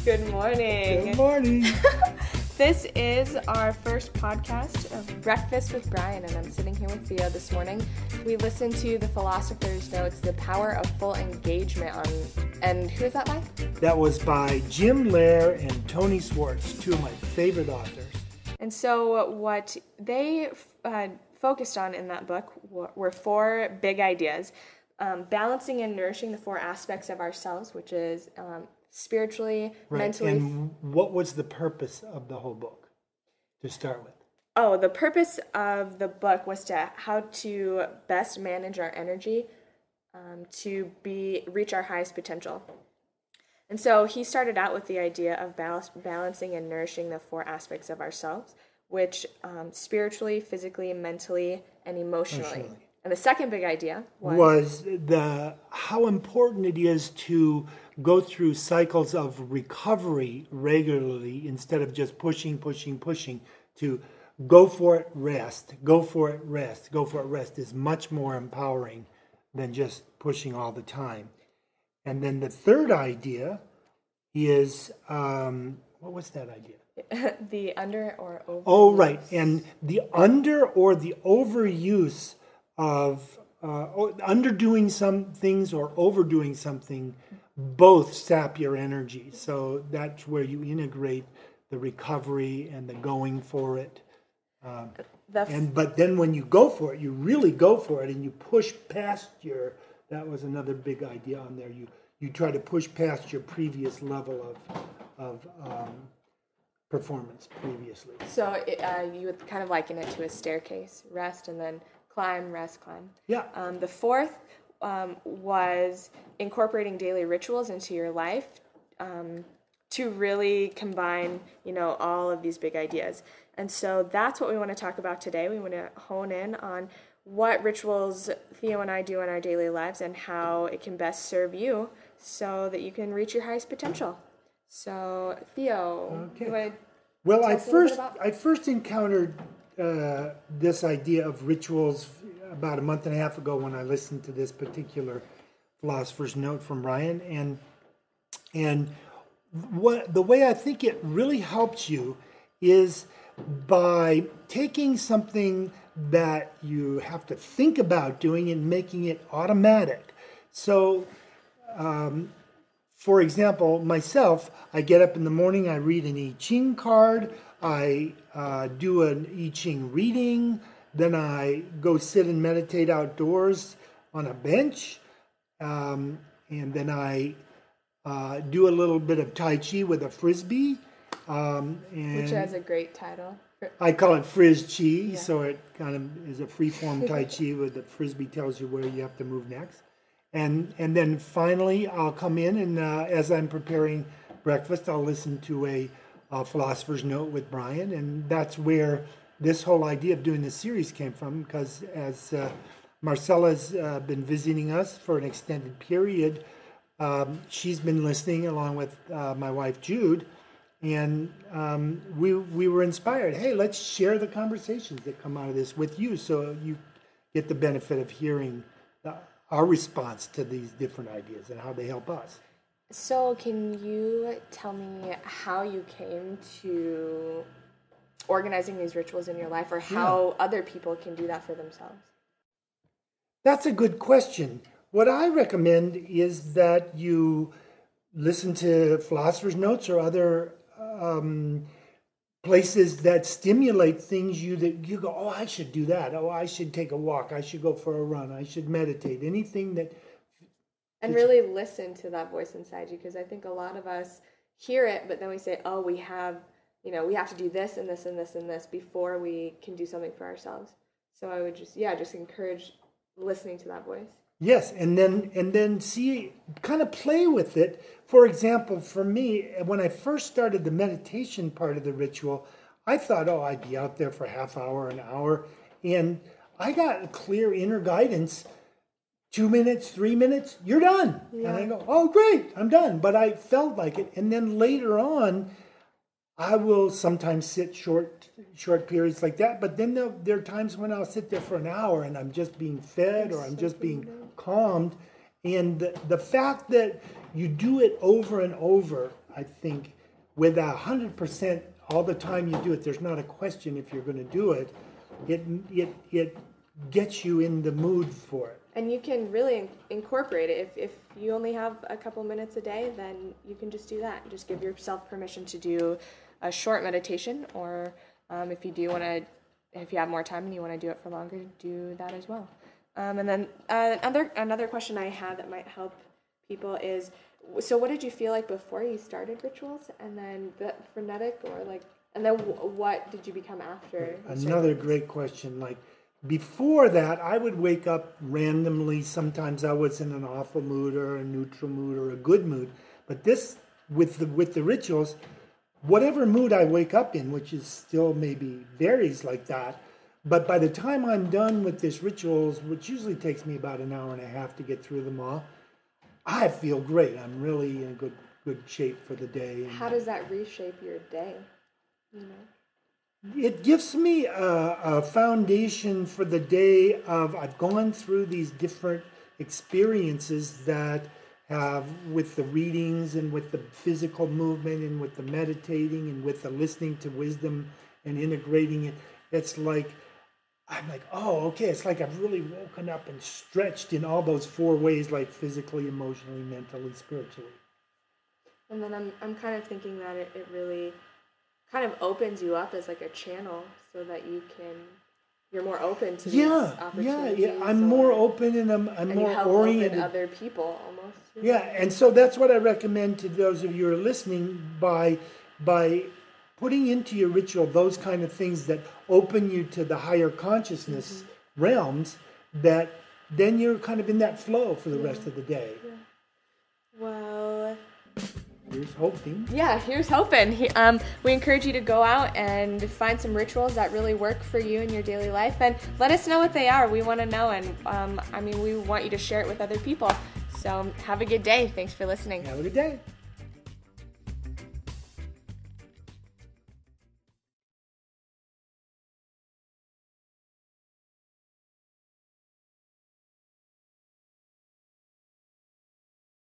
Good morning. Good morning. This is our first podcast of Breakfast with Brian, and I'm sitting here with Theo this morning. We listened to the Philosopher's Notes, The Power of Full Engagement and who is that by? That was by Jim Loehr and Tony Schwartz, two of my favorite authors. And so what they focused on in that book were four big ideas. Balancing and nourishing the four aspects of ourselves, which is spiritually, mentally. And what was the purpose of the whole book to start with? Oh, the purpose of the book was how to best manage our energy to reach our highest potential. And so he started out with the idea of balancing and nourishing the four aspects of ourselves, which spiritually, physically, mentally, and emotionally. And the second big idea was how important it is to go through cycles of recovery regularly instead of just pushing, to go for it, rest, go for it, rest, go for it, rest is much more empowering than just pushing all the time. And then the third idea is, what was that idea? The under or overuse. Oh, right. And the under or the overuse of underdoing some things or overdoing something both sap your energy. So that's where you integrate the recovery and the going for it. But then when you go for it, you really go for it and you push past that was another big idea on there. You try to push past your previous level of performance previously. So you would kind of liken it to a staircase, rest and then climb, rest, climb. Yeah. The fourth was incorporating daily rituals into your life to really combine, all of these big ideas. And so that's what we want to talk about today. We want to hone in on what rituals Theo and I do in our daily lives and how it can best serve you so that you can reach your highest potential. So, Theo, okay. Well, I first encountered this idea of rituals about a month and a half ago when I listened to this particular philosopher's note from Brian, and the way I think it really helps you is by taking something that you have to think about doing and making it automatic. So, for example, myself, I get up in the morning, I read an I Ching card, I do an I Ching reading, then I go sit and meditate outdoors on a bench, and then I do a little bit of Tai Chi with a Frisbee. Which has a great title. I call it Frizz Chi, so it kind of is a free-form Tai Chi where the Frisbee tells you where you have to move next. And then finally, I'll come in and as I'm preparing breakfast, I'll listen to a philosopher's note with Brian, and that's where this whole idea of doing this series came from, because as Marcella's been visiting us for an extended period, she's been listening along with my wife Jude, and we were inspired. Hey, let's share the conversations that come out of this with you so you get the benefit of hearing our response to these different ideas and how they help us. So can you tell me how you came to organizing these rituals in your life, or how other people can do that for themselves? That's a good question. What I recommend is that you listen to philosopher's notes or other places that stimulate things that you go, oh, I should do that. Oh, I should take a walk. I should go for a run. I should meditate. Anything that... And really listen to that voice inside you, because I think a lot of us hear it, but then we say, oh, we have to do this and this and this and this before we can do something for ourselves. So I would just encourage listening to that voice. Yes, and then kind of play with it. For example, for me, when I first started the meditation part of the ritual, I thought, oh, I'd be out there for a half hour, an hour, and I got clear inner guidance. 2 minutes, 3 minutes, you're done. Yeah. And I go, oh, great, I'm done. But I felt like it. And then later on, I will sometimes sit short periods like that. But then there are times when I'll sit there for an hour and I'm just being fed or I'm just being calmed. And the fact that you do it over and over, I think, with 100% all the time you do it, there's not a question if you're going to do it. It gets you in the mood for it. And you can really incorporate it. If you only have a couple minutes a day, then you can just do that. Just give yourself permission to do a short meditation, or if you have more time and you want to do it for longer, do that as well. And then another question I have that might help people is, so what did you feel like before you started rituals, and then the frenetic, and then what did you become after? Another great question. Like, before that, I would wake up randomly. Sometimes I was in an awful mood or a neutral mood or a good mood. But this, with the rituals, whatever mood I wake up in, which is still maybe varies like that, but by the time I'm done with this rituals, which usually takes me about an hour and a half to get through them all, I feel great. I'm really in good shape for the day. How does that reshape your day? It gives me a foundation for the day of, I've gone through these different experiences that have, with the readings and with the physical movement and with the meditating and with the listening to wisdom and integrating it. It's like, I'm like, oh, okay, it's like I've really woken up and stretched in all those 4 ways, like physically, emotionally, mentally, spiritually. And then I'm kind of thinking that it really kind of opens you up as like a channel, so that you're more open to these opportunities. Yeah. I'm more open, and I'm more you help oriented. open other people almost. Yeah, and so that's what I recommend to those of you who are listening, by putting into your ritual those kind of things that open you to the higher consciousness realms, that then you're kind of in that flow for the rest of the day. Yeah. Well, here's hoping. Yeah, here's hoping. We encourage you to go out and find some rituals that really work for you in your daily life, and let us know what they are. We want to know, and we want you to share it with other people. So have a good day. Thanks for listening. Have a good day.